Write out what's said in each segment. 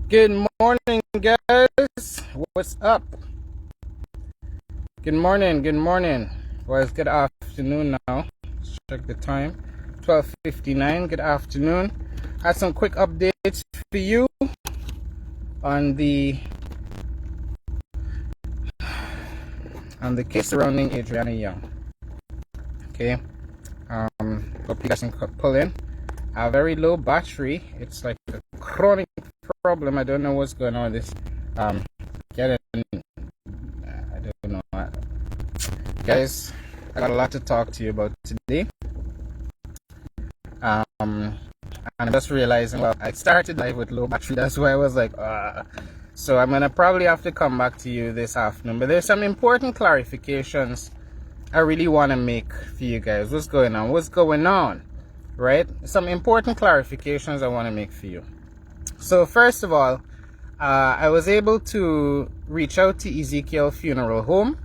Good morning, guys. What's up? Good morning. Well, it's good afternoon now. Let's check the time. 12:59. Good afternoon. Had some quick updates for you on the case surrounding Adriana Younge. Okay. Hope you guys can pull in. A very low battery. It's like a chronic problem. I don't know what's going on with this. I don't know. Guys, I got a lot to talk to you about today. And I'm just realizing, well, I started live with low battery. That's why I was like, So I'm gonna probably have to come back to you this afternoon. But there's some important clarifications I really want to make for you guys. What's going on? Right? Some important clarifications I want to make for you. So first of all, I was able to reach out to Ezekiel Funeral Home,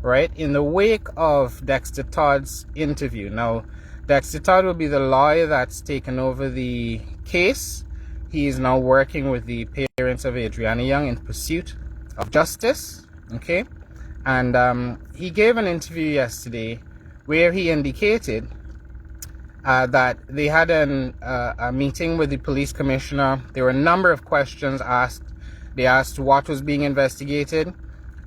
right, in the wake of Dexter Todd's interview. Now, Dexter Todd will be the lawyer that's taken over the case. He is now working with the parents of Adriana Younge in pursuit of justice, okay? And he gave an interview yesterday where he indicated that they had a meeting with the police commissioner. There were a number of questions asked. They asked what was being investigated.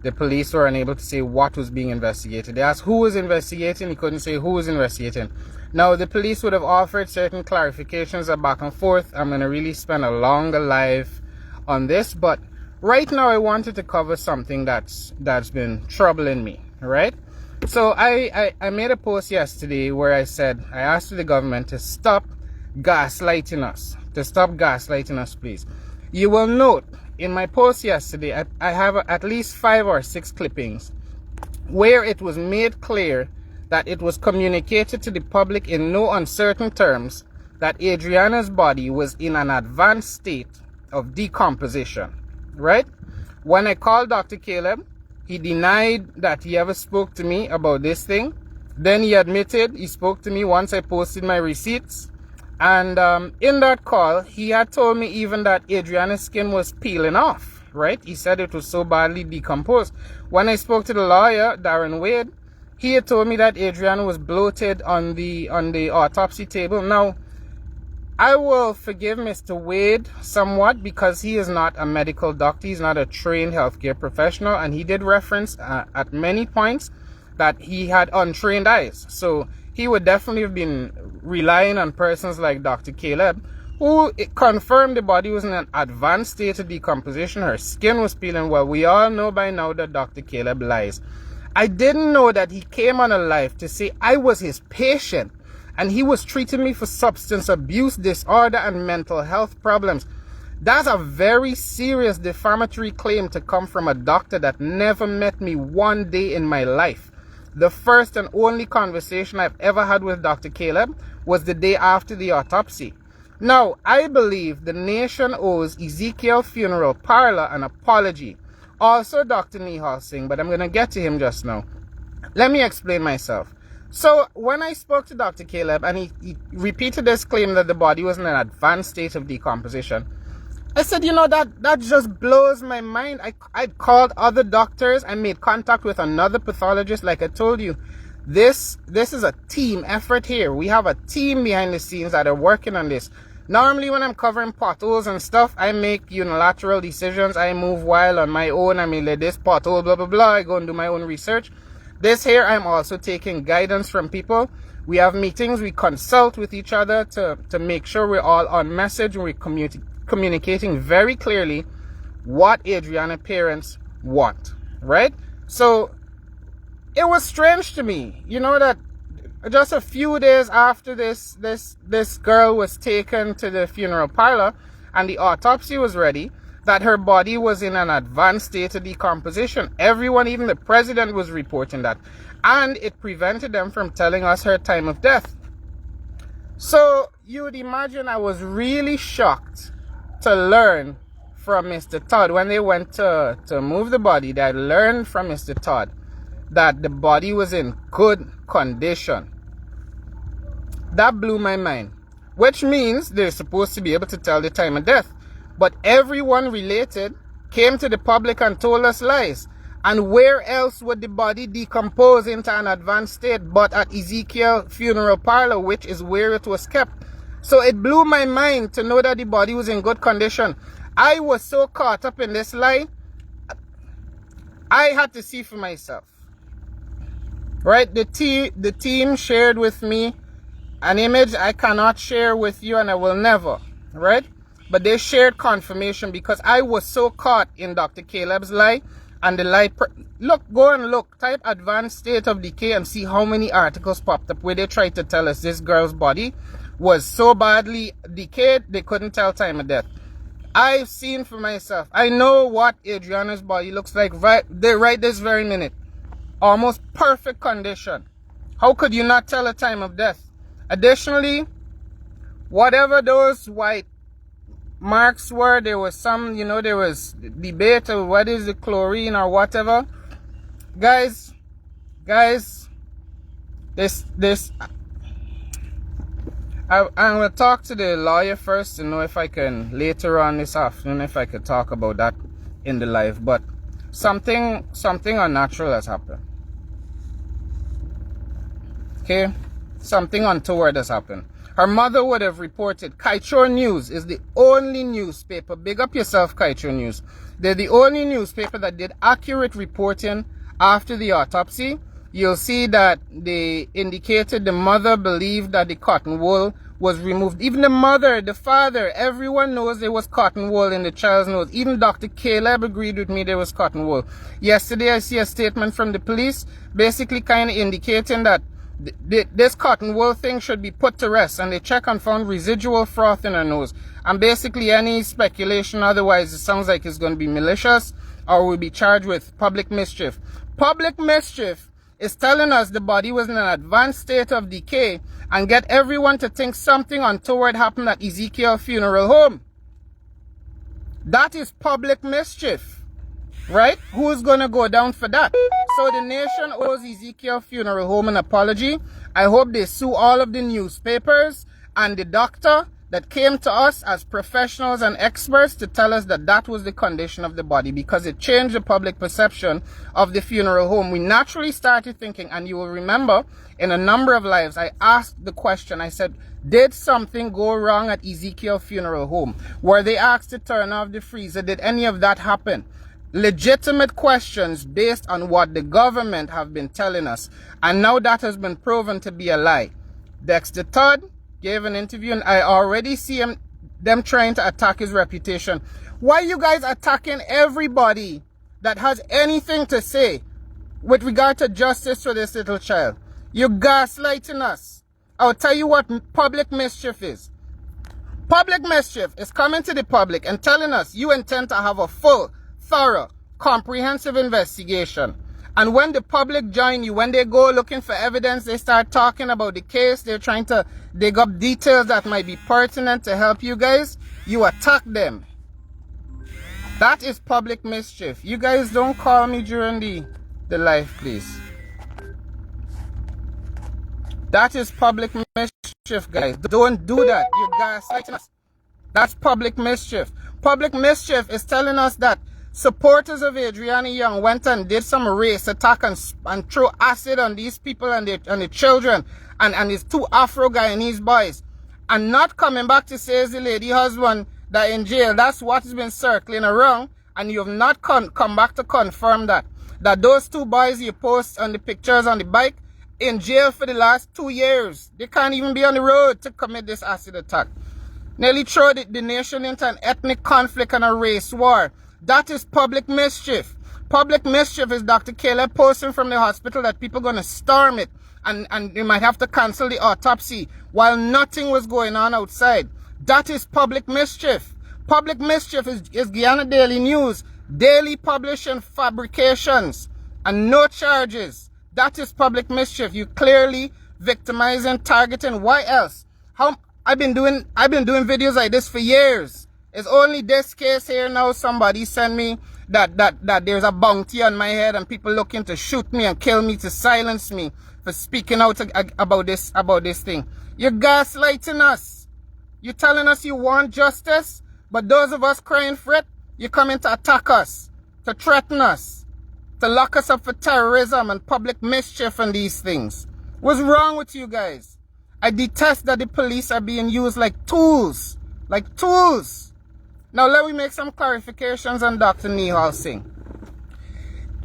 The police were unable to say what was being investigated. They asked who was investigating. He couldn't say who was investigating. Now, the police would have offered certain clarifications back and forth. I'm going to really spend a longer live on this. But right now, I wanted to cover something that's been troubling me, right? So I made a post yesterday where I said, I asked the government to stop gaslighting us. To stop gaslighting us, please. You will note in my post yesterday, I have at least 5 or 6 clippings where it was made clear that it was communicated to the public in no uncertain terms that Adriana's body was in an advanced state of decomposition, right? When I called Dr. Caleb, he denied that he ever spoke to me about this thing. Then he admitted he spoke to me once I posted my receipts. And in that call, he had told me even that Adriana's skin was peeling off, right? He said it was so badly decomposed. When I spoke to the lawyer, Darren Wade, he had told me that Adriana was bloated on the autopsy table. Now, I will forgive Mr. Wade somewhat because he is not a medical doctor. He's not a trained healthcare professional. And he did reference at many points that he had untrained eyes. So he would definitely have been relying on persons like Dr. Caleb, who confirmed the body was in an advanced state of decomposition. Her skin was peeling. Well, we all know by now that Dr. Caleb lies. I didn't know that he came on a live to say I was his patient. And he was treating me for substance abuse disorder and mental health problems. That's a very serious defamatory claim to come from a doctor that never met me one day in my life. The first and only conversation I've ever had with Dr. Caleb was the day after the autopsy. Now, I believe the nation owes Ezekiel Funeral Parlor an apology. Also, Dr. Nihal Singh, but I'm going to get to him just now. Let me explain myself. So when I spoke to Dr. Caleb and he repeated this claim that the body was in an advanced state of decomposition, I said, that just blows my mind. I called other doctors. I made contact with another pathologist. Like I told you, this is a team effort here. We have a team behind the scenes that are working on this. Normally when I'm covering potholes and stuff, I make unilateral decisions. I move wild on my own. I mean, like this pothole, blah, blah, blah. I go and do my own research. This here, I'm also taking guidance from people. We have meetings, we consult with each other to make sure we're all on message and we're communicating very clearly what Adriana parents want, right? So it was strange to me, that just a few days after this girl was taken to the funeral parlor and the autopsy was ready, that her body was in an advanced state of decomposition. Everyone, even the president, was reporting that. And it prevented them from telling us her time of death. So you would imagine I was really shocked to learn from Mr. Todd when they went to move the body. That I learned from Mr. Todd that the body was in good condition. That blew my mind. Which means they're supposed to be able to tell the time of death. But everyone related came to the public and told us lies. And where else would the body decompose into an advanced state but at Ezekiel funeral parlor, which is where it was kept? So it blew my mind to know that the body was in good condition. I was so caught up in this lie, I had to see for myself. Right? The team shared with me an image I cannot share with you, and I will never. Right? But they shared confirmation because I was so caught in Dr. Caleb's lie. And the lie, look, go and look, type advanced state of decay and see how many articles popped up where they tried to tell us this girl's body was so badly decayed they couldn't tell time of death. I've seen for myself. I know what Adriana's body looks like right this very minute. Almost perfect condition. How could you not tell a time of death? Additionally, whatever those white marks were, there was some, there was debate of what is the chlorine or whatever. Guys, this I'm going to talk to the lawyer first to know if I can, later on this afternoon, if I could talk about that in the live. But something unnatural has happened. Okay? Something untoward has happened. Her mother would have reported. Kaitro News is the only newspaper. Big up yourself, Kaitro News. They're the only newspaper that did accurate reporting after the autopsy. You'll see that they indicated the mother believed that the cotton wool was removed. Even the mother, the father, everyone knows there was cotton wool in the child's nose. Even Dr. Caleb agreed with me there was cotton wool. Yesterday I see a statement from the police basically kind of indicating that this cotton wool thing should be put to rest, and they check and found residual froth in her nose. And basically any speculation otherwise, it sounds like it's going to be malicious or will be charged with public mischief. Public mischief is telling us the body was in an advanced state of decay and get everyone to think something untoward happened at Ezekiel funeral home. That is public mischief, right? Who's going to go down for that? So the nation owes Ezekiel funeral home an apology. I hope they sue all of the newspapers and the doctor that came to us as professionals and experts to tell us that that was the condition of the body, because it changed the public perception of the funeral home. We naturally started thinking, and you will remember in a number of lives, I asked the question, I said, did something go wrong at Ezekiel funeral home? Were they asked to turn off the freezer? Did any of that happen? Legitimate questions based on what the government have been telling us. And now that has been proven to be a lie. Dexter Todd gave an interview, and I already see them trying to attack his reputation. Why are you guys attacking everybody that has anything to say with regard to justice for this little child? You're gaslighting us. I'll tell you what public mischief is. Public mischief is coming to the public and telling us you intend to have a full, thorough, comprehensive investigation. And when the public join you, when they go looking for evidence, they start talking about the case, they're trying to dig up details that might be pertinent to help you guys, you attack them. That is public mischief. You guys don't call me during the live, please. That is public mischief, guys. Don't do that. You're gaslighting us. That's public mischief. Public mischief is telling us that supporters of Adriana Younge went and did some race attack and threw acid on these people and the children and these two Afro-Guyanese boys, and not coming back to say it's the lady husband that in jail. That's what has been circling around, and you have not come back to confirm that those two boys you post on the pictures on the bike in jail for the last 2 years. They can't even be on the road to commit this acid attack. Nearly throw the nation into an ethnic conflict and a race war. That is public mischief. Public mischief is Dr. Caleb posting from the hospital that people are going to storm it and they might have to cancel the autopsy while nothing was going on outside. That is public mischief. Public mischief is Guyana Daily News, daily publishing fabrications and no charges. That is public mischief. You clearly victimizing, targeting. Why else? I've been doing videos like this for years. It's only this case here now. Somebody sent me that there's a bounty on my head and people looking to shoot me and kill me, to silence me for speaking out about this thing. You're gaslighting us. You're telling us you want justice. But those of us crying for it, you come in to attack us, to threaten us, to lock us up for terrorism and public mischief and these things. What's wrong with you guys? I detest that the police are being used like tools. Like tools. Now let me make some clarifications on Dr. Nihal Singh.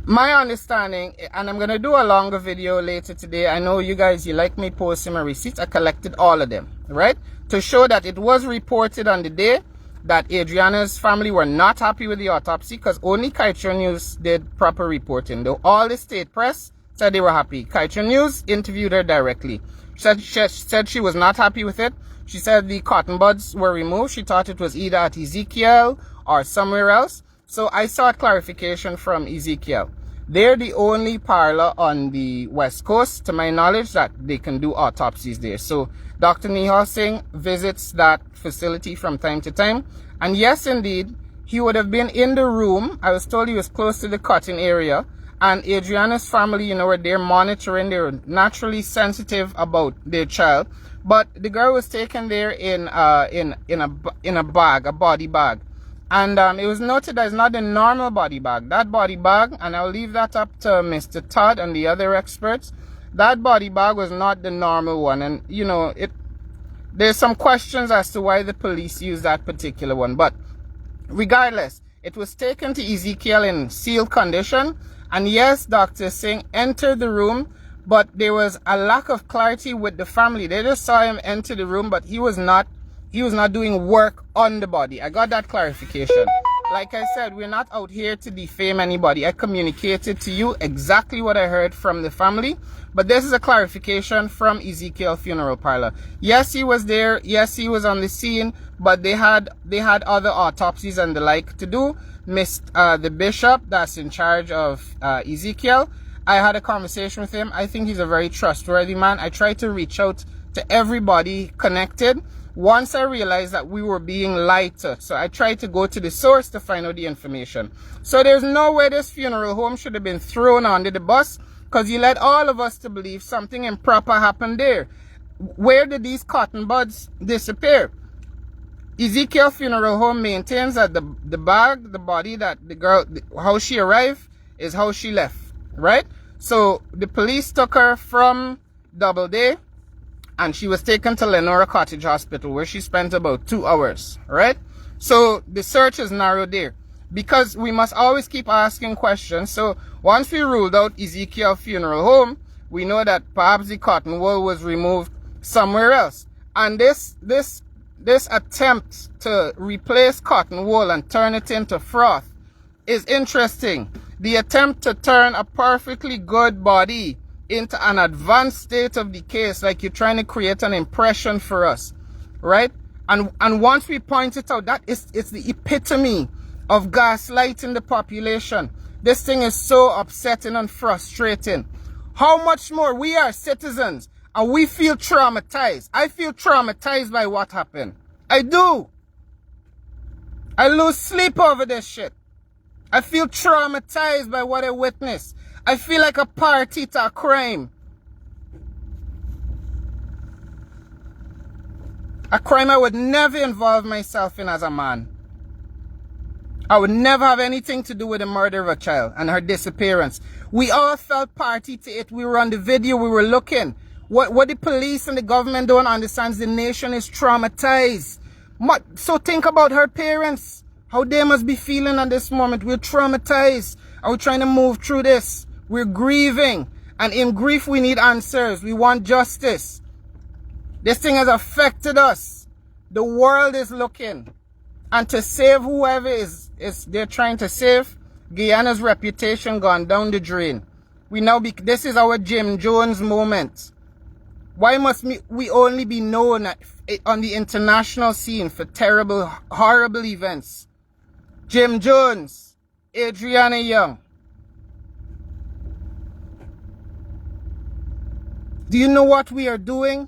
My understanding, and I'm going to do a longer video later today. I know you guys, you like me posting my receipts. I collected all of them, right? To show that it was reported on the day that Adriana's family were not happy with the autopsy, because only Kaicho News did proper reporting. Though all the state press said they were happy. Kaicho News interviewed her directly. She said she was not happy with it. She said the cotton buds were removed. She thought it was either at Ezekiel or somewhere else. So I sought clarification from Ezekiel. They're the only parlor on the West Coast, to my knowledge, that they can do autopsies there. So Dr. Nihal Singh visits that facility from time to time. And yes, indeed, he would have been in the room. I was told he was close to the cutting area. And Adriana's family, you know, were there monitoring. They were naturally sensitive about their child. But the girl was taken there in a bag, a body bag. And it was noted that it's not a normal body bag. That body bag, and I'll leave that up to Mr. Todd and the other experts, that body bag was not the normal one. And, you know, there's some questions as to why the police used that particular one. But regardless, it was taken to Ezekiel in sealed condition. And yes, Dr. Singh entered the room, but there was a lack of clarity with the family. They just saw him enter the room, but he was not doing work on the body. I got that clarification. Like I said, we're not out here to defame anybody. I communicated to you exactly what I heard from the family. But this is a clarification from Ezekiel Funeral Parlor. Yes, he was there. Yes, he was on the scene. But they had other autopsies and the like to do. The bishop that's in charge of Ezekiel, I had a conversation with him. I think he's a very trustworthy man. I tried to reach out to everybody connected. Once I realized that we were being lied to, so I tried to go to the source to find out the information. So there's no way this funeral home should have been thrown under the bus, because you led all of us to believe something improper happened there. Where did these cotton buds disappear? Ezekiel Funeral Home maintains that the bag, the body that the girl, how she arrived is how she left, right? So the police took her from Doubleday, and she was taken to Lenora Cottage Hospital, where she spent about 2 hours, right? So the search is narrowed there, because we must always keep asking questions. So once we ruled out Ezekiel Funeral Home, we know that perhaps the cotton wool was removed somewhere else. And this attempt to replace cotton wool and turn it into froth is interesting. The attempt to turn a perfectly good body into an advanced state of decay is like you're trying to create an impression for us, right? And once we point it out, it's the epitome of gaslighting the population. This thing is so upsetting and frustrating. How much more? We are citizens and we feel traumatized. I feel traumatized by what happened. I do. I lose sleep over this shit. I feel traumatized by what I witnessed. I feel like a party to a crime. A crime I would never involve myself in as a man. I would never have anything to do with the murder of a child and her disappearance. We all felt party to it. We were on the video. We were looking. What the police and the government don't understand is the nation is traumatized. So think about her parents. How they must be feeling at this moment. We're traumatized. And we're trying to move through this. We're grieving. And in grief, we need answers. We want justice. This thing has affected us. The world is looking. And to save whoever is they're trying to save, Guyana's reputation gone down the drain. This is our Jim Jones moment. Why must we only be known on the international scene for terrible, horrible events? Jim Jones, Adriana Younge. Do you know what we are doing?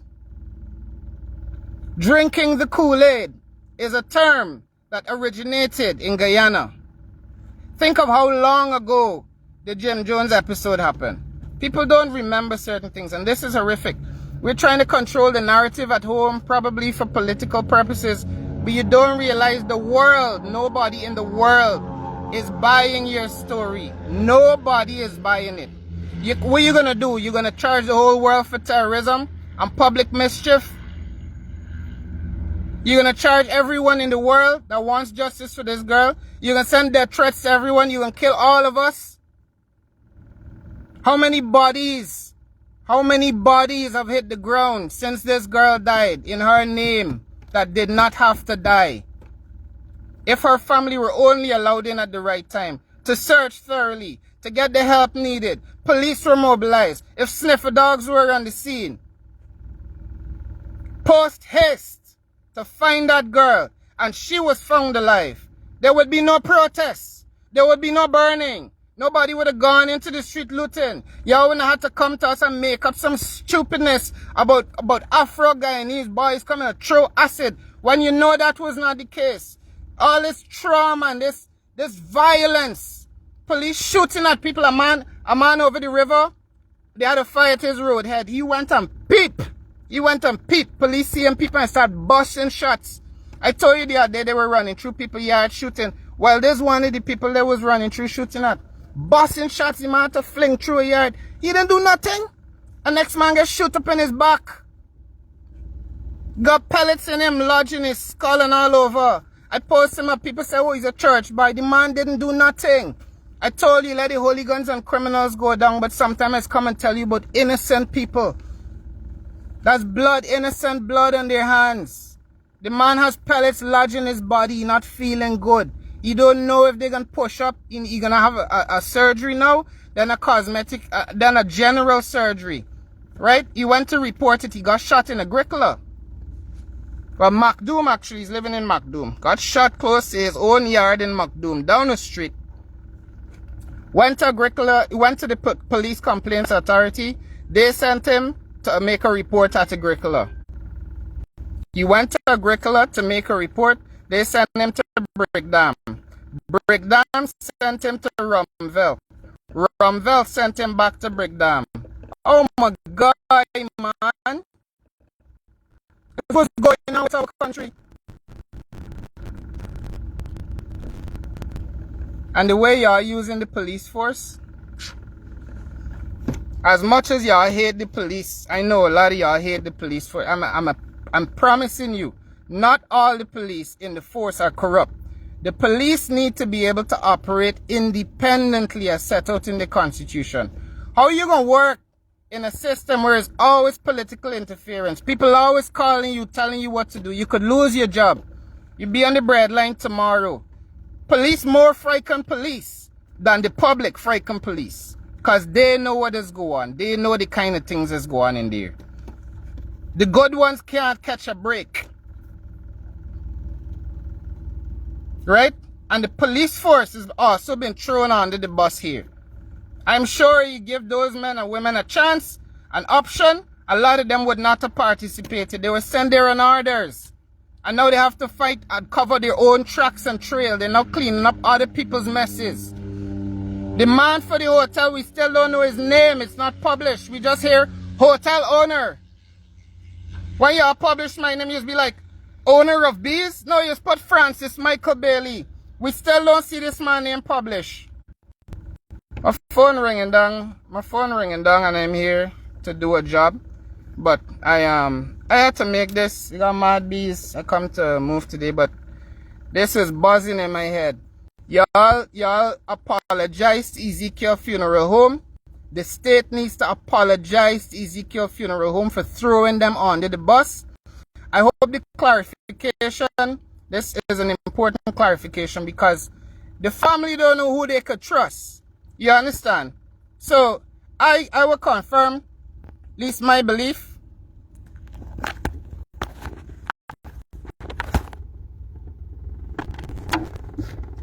Drinking the Kool-Aid is a term that originated in Guyana. Think of how long ago the Jim Jones episode happened. People don't remember certain things, and this is horrific. We're trying to control the narrative at home, probably for political purposes, But you don't realize the world, nobody in the world is buying your story. Nobody is buying it. What are you going to do? You're going to charge the whole world for terrorism and public mischief? You're going to charge everyone in the world that wants justice for this girl? You're going to send death threats to everyone? You're going to kill all of us? How many bodies have hit the ground since this girl died in her name that did not have to die? If her family were only allowed in at the right time, to search thoroughly, to get the help needed, police were mobilized, if sniffer dogs were on the scene, post haste to find that girl, and she was found alive, there would be no protests, there would be no burning, nobody would have gone into the street looting. Y'all wouldn't have to come to us and make up some stupidness about Afro-Guyanese boys coming to throw acid when you know that was not the case. All this trauma and this violence, police shooting at people, a man over the river, they had a fire at his roadhead. He went and peep. Police see him people and start busting shots. I told you the other day they were running through people's yard shooting. Well, there's one of the people that was running through shooting at. Busting shots, he had to fling through a yard. He didn't do nothing. The next man gets shot up in his back. Got pellets in him, lodging his skull and all over. I post him up, people say, oh, he's a church boy. The man didn't do nothing. I told you, let the hooligans and criminals go down, but sometimes I come and tell you about innocent people. That's blood, innocent blood on their hands. The man has pellets lodged in his body, not feeling good. You don't know if they're going to push up. You're going to have a surgery now, then a cosmetic, then a general surgery. Right? He went to report it. He got shot in Agricola. Well, Macdoom actually, he's living in Macdoom. Got shot close to his own yard in Macdoom, down the street. Went to Agricola, went to the police complaints authority. They sent him to make a report at Agricola. He went to Agricola to make a report. They sent him to Brickdam. Brickdam sent him to Rumville. Rumville sent him back to Brickdam. Oh my God, man. What's going on with our country? And the way y'all using the police force, as much as y'all hate the police, I know a lot of y'all hate the police force. I'm promising you, not all the police in the force are corrupt. The police need to be able to operate independently as set out in the Constitution. How are you going to work in a system where it's always political interference? People always calling you, telling you what to do. You could lose your job. You'll be on the breadline tomorrow. Police more frighten police than the public frighten police. Because they know what is going on. They know the kind of things that's going on in there. The good ones can't catch a break. Right? And the police force has also been thrown under the bus here. I'm sure you give those men and women a chance, an option, a lot of them would not have participated. They were sent there on orders. And now they have to fight and cover their own tracks and trail. They're now cleaning up other people's messes. The man for the hotel, we still don't know his name. It's not published. We just hear hotel owner. When y'all publish my name, you just be like, owner of bees? No, you just put Francis Michael Bailey. We still don't see this man name published. My phone ringing down, and I'm here to do a job. But I had to make this. You got mad bees. I come to move today, but this is buzzing in my head. Y'all apologize to Ezekiel Funeral Home. The state needs to apologize to Ezekiel Funeral Home for throwing them under the bus. I hope the clarification, this is an important clarification because the family don't know who they could trust. You understand? So I will confirm, at least my belief,